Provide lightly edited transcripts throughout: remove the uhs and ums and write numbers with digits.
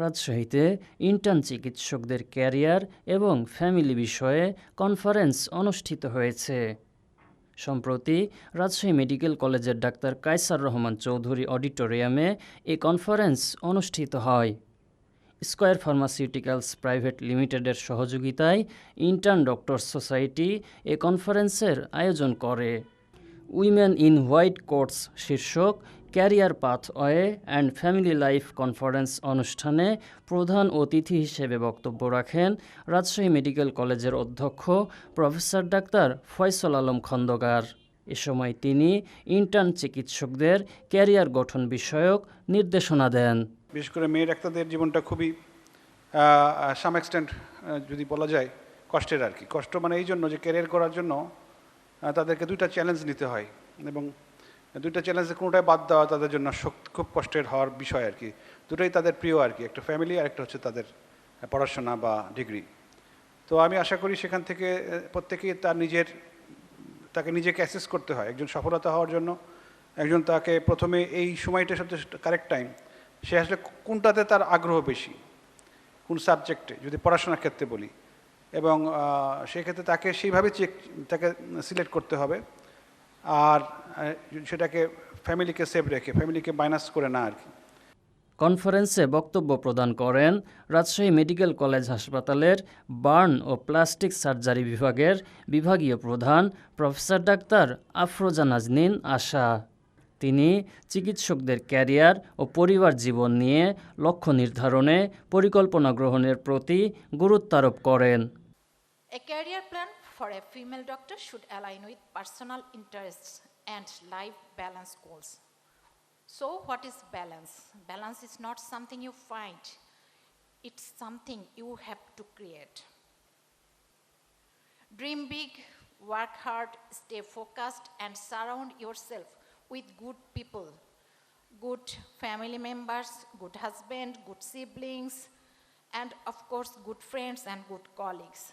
রাজশাহীতে ইন্টার্ন চিকিৎসকদের ক্যারিয়ার এবং ফ্যামিলি বিষয়ে কনফারেন্স অনুষ্ঠিত হয়েছে। সম্প্রতি রাজশাহী মেডিকেল কলেজের ডাক্তার কায়সার রহমান চৌধুরী অডিটোরিয়ামে এ কনফারেন্স অনুষ্ঠিত হয়। স্কয়ার ফার্মাসিউটিক্যালস প্রাইভেট লিমিটেডের সহযোগিতায় ইন্টার্ন ডক্টরস সোসাইটি এ কনফারেন্সের আয়োজন করে। উইমেন ইন হোয়াইট কোটস শীর্ষক career pathway and family life conference অনুষ্ঠানে প্রধান অতিথি হিসেবে বক্তব্য রাখেন রাজশাহী মেডিকেল কলেজের অধ্যক্ষ প্রফেসর ডাক্তার ফয়সল আলম খন্দকার। এ সময় তিনি ইন্টার্ন চিকিৎসকদের ক্যারিয়ার গঠন বিষয়ক নির্দেশনা দেন। বিশেষ করে মেয়ে ডাক্তারদের জীবনটা খুবই সাম এক্সটেন্ট যদি বলা যায় কষ্টের আর কি। কষ্ট মানে এই জন্য যে ক্যারিয়ার করার জন্য তাদেরকে দুইটা চ্যালেঞ্জ নিতে হয়, এবং দুইটা চ্যালেঞ্জের কোনোটাই বাদ দেওয়া তাদের জন্য খুব কষ্টের হওয়ার বিষয় আর কি। দুটোই তাদের প্রিয় আর কি, একটা ফ্যামিলি আর একটা হচ্ছে তাদের পড়াশোনা বা ডিগ্রি। তো আমি আশা করি সেখান থেকে প্রত্যেকেই তাকে নিজেকে অ্যাসেস করতে হয় একজন সফলতা হওয়ার জন্য। একজন তাকে প্রথমে এই সময়টা সবচেয়ে কারেক্ট টাইম, সে আসলে কোনটাতে তার আগ্রহ বেশি, কোন সাবজেক্টে, যদি পড়াশোনার ক্ষেত্রে বলি, এবং সেক্ষেত্রে তাকে সেইভাবে তাকে সিলেক্ট করতে হবে। আর সেটাকে ফ্যামিলিকে সেভ রেখে, ফ্যামিলিকে মাইনাস করে না আর কি। কনফারেন্সে বক্তব্য প্রদান করেন রাজশাহী মেডিকেল কলেজ হাসপাতালের বার্ন ও প্লাস্টিক সার্জারি বিভাগের বিভাগীয় প্রধান প্রফেসর ডাক্তার আফরোজা নাজনীন আশা। তিনি চিকিৎসকদের ক্যারিয়ার ও পরিবার জীবন নিয়ে লক্ষ্য নির্ধারণে পরিকল্পনা গ্রহণের প্রতি গুরুত্ব আরোপ করেন। A career plan for a female doctor should align with personal interests and life balance goals. So what is balance? Balance is not something you find. It's something you have to create. Dream big, work hard, stay focused, and surround yourself with good people, good family members, good husband, good siblings, and of course good friends and good colleagues.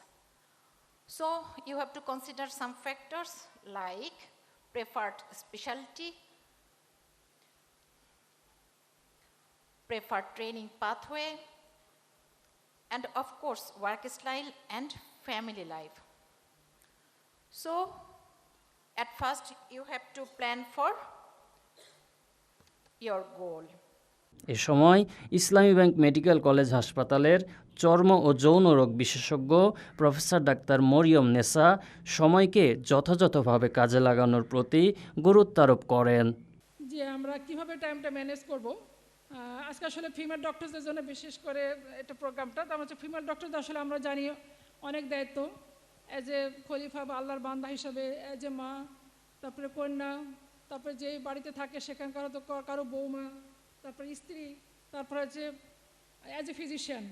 So you have to consider some factors like preferred specialty, preferred training pathway, and of course work style and family life. So at first you have to plan for your goal. এ সময় ইসলামী bank medical college হাসপাতালের চর্ম ও যৌন রোগ বিশেষজ্ঞ professor doctor Mariam Nessa সময়কে যথাযথভাবে কাজে লাগানোর প্রতি গুরুত্ব আরোপ করেন। যে আমরা কিভাবে টাইমটা ম্যানেজ করব। আজকে আসলে ফিমেল ডক্টরসদের জন্য বিশেষ করে এটা প্রোগ্রামটা, তার হচ্ছে ফিমেল ডক্টরদের আসলে আমরা জানি অনেক দায়িত্ব, অ্যাজ এ খলিফা বা আল্লাহর বান্দা হিসাবে, অ্যাজ এ মা, তারপরে কন্যা, তারপরে যে বাড়িতে থাকে সেখানকার তো কারো বৌমা, তারপরে স্ত্রী, তারপরে হচ্ছে অ্যাজ এ ফিজিশিয়ান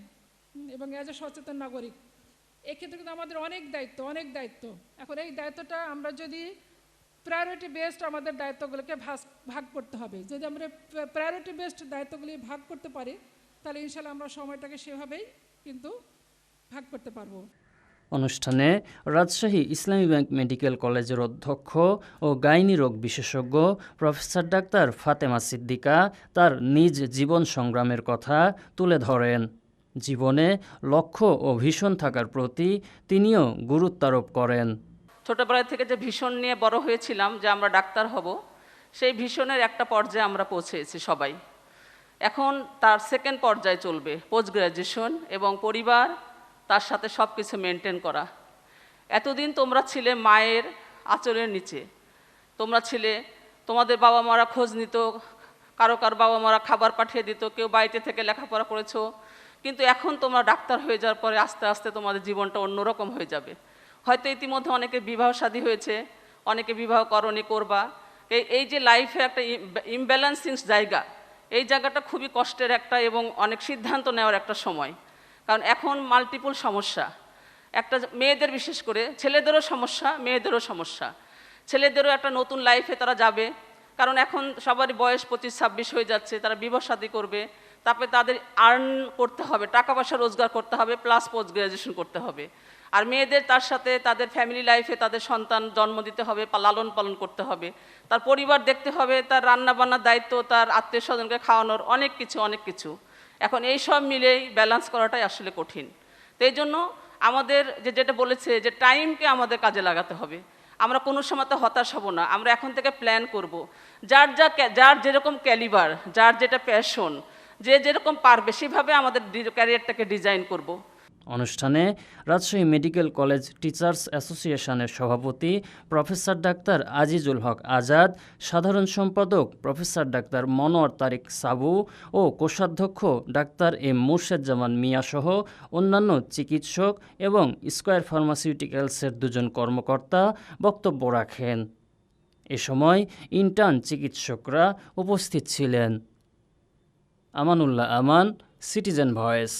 এবং অ্যাজ এ সচেতন নাগরিক। এক্ষেত্রে কিন্তু আমাদের অনেক দায়িত্ব। এখন এই দায়িত্বটা আমরা যদি প্রায়োরিটি বেসড আমাদের দায়িত্বগুলোকে ভাগ করতে হবে। যদি আমরা প্রায়োরিটি বেসড দায়িত্বগুলি ভাগ করতে পারি তাহলে ইনশাল্লাহ আমরা সময়টাকে সেভাবেই কিন্তু ভাগ করতে পারবো। অনুষ্ঠানে রাজশাহী ইসলামী ব্যাংক মেডিকেল কলেজের অধ্যক্ষ ও গাইনি রোগ বিশেষজ্ঞ প্রফেসর ডাক্তার ফাতেমা সিদ্দিকা তার নিজ জীবন সংগ্রামের কথা তুলে ধরেন। জীবনে লক্ষ্য ও ভীষণ থাকার প্রতি তিনিও গুরুত্ব আরোপ করেন। ছোটবেলা থেকে যে ভীষণ নিয়ে বড় হয়েছিলাম যে আমরা ডাক্তার হব, সেই ভীষণের একটা পর্যায়ে আমরা পৌঁছেছি সবাই। এখন তার সেকেন্ড পর্যায়ে চলবে পোস্ট গ্র্যাজুয়েশন এবং পরিবার, তার সাথে সব কিছু মেনটেন করা। এতদিন তোমরা ছিলে মায়ের আঁচলের নিচে, তোমরা ছিলে, তোমাদের বাবা মারা খোঁজ নিত, কারো বাবা মারা খাবার পাঠিয়ে দিত, কেউ বাড়িতে থেকে লেখাপড়া করেছো, কিন্তু এখন তোমরা ডাক্তার হয়ে যাওয়ার পরে আস্তে আস্তে তোমাদের জীবনটা অন্যরকম হয়ে যাবে। হয়তো ইতিমধ্যে অনেকে বিবাহ শাদী হয়েছে, অনেকে বিবাহ করবা। এই যে লাইফে একটা ইমব্যালেন্সিং জায়গা, এই জায়গাটা খুবই কষ্টের একটা এবং অনেক সিদ্ধান্ত নেওয়ার একটা সময়। কারণ এখন মাল্টিপল সমস্যা, একটা মেয়েদের বিশেষ করে, ছেলেদেরও সমস্যা, মেয়েদেরও সমস্যা। ছেলেদেরও একটা নতুন লাইফে তারা যাবে, কারণ এখন সবারই বয়স 25-26 হয়ে যাচ্ছে, তারা বিবাহ শাদী করবে, তারপরে তাদের আর্ন করতে হবে, টাকা পয়সা রোজগার করতে হবে, প্লাস পোস্ট গ্র্যাজুয়েশন করতে হবে। আর মেয়েদের তার সাথে তাদের ফ্যামিলি লাইফে তাদের সন্তান জন্ম দিতে হবে, লালন পালন করতে হবে, তার পরিবার দেখতে হবে, তার রান্না বান্নার দায়িত্ব, তার আত্মীয় স্বজনকে খাওয়ানোর, অনেক কিছু। এখন এই সব মিলেই ব্যালেন্স করাটাই আসলে কঠিন। তো এই জন্য আমাদের যেটা বলেছে যে টাইমকে আমাদের কাজে লাগাতে হবে। আমরা কোনো সময় তো হতাশ হব না, আমরা এখন থেকে প্ল্যান করব। যার যেরকম ক্যালিবার, যার যেটা প্যাশন, যে যেরকম পারবে সেভাবে আমাদের ক্যারিয়ারটাকে ডিজাইন করব। অনুষ্ঠানে রাজশাহী মেডিকেল কলেজ টিচার্স অ্যাসোসিয়েশনের সভাপতি প্রফেসর ডাক্তার আজিজুল হক আজাদ, সাধারণ সম্পাদক প্রফেসর ডাক্তার মনোয়ার তারিক সাবু ও কোষাধ্যক্ষ ডাক্তার এম মুর্শেদজামান মিয়াসহ অন্যান্য চিকিৎসক এবং স্কয়ার ফার্মাসিউটিক্যালসের 2 জন কর্মকর্তা বক্তব্য রাখেন। এ সময় ইন্টার্ন চিকিৎসকরা উপস্থিত ছিলেন। আমানুল্লাহ আমান, সিটিজেন ভয়েস।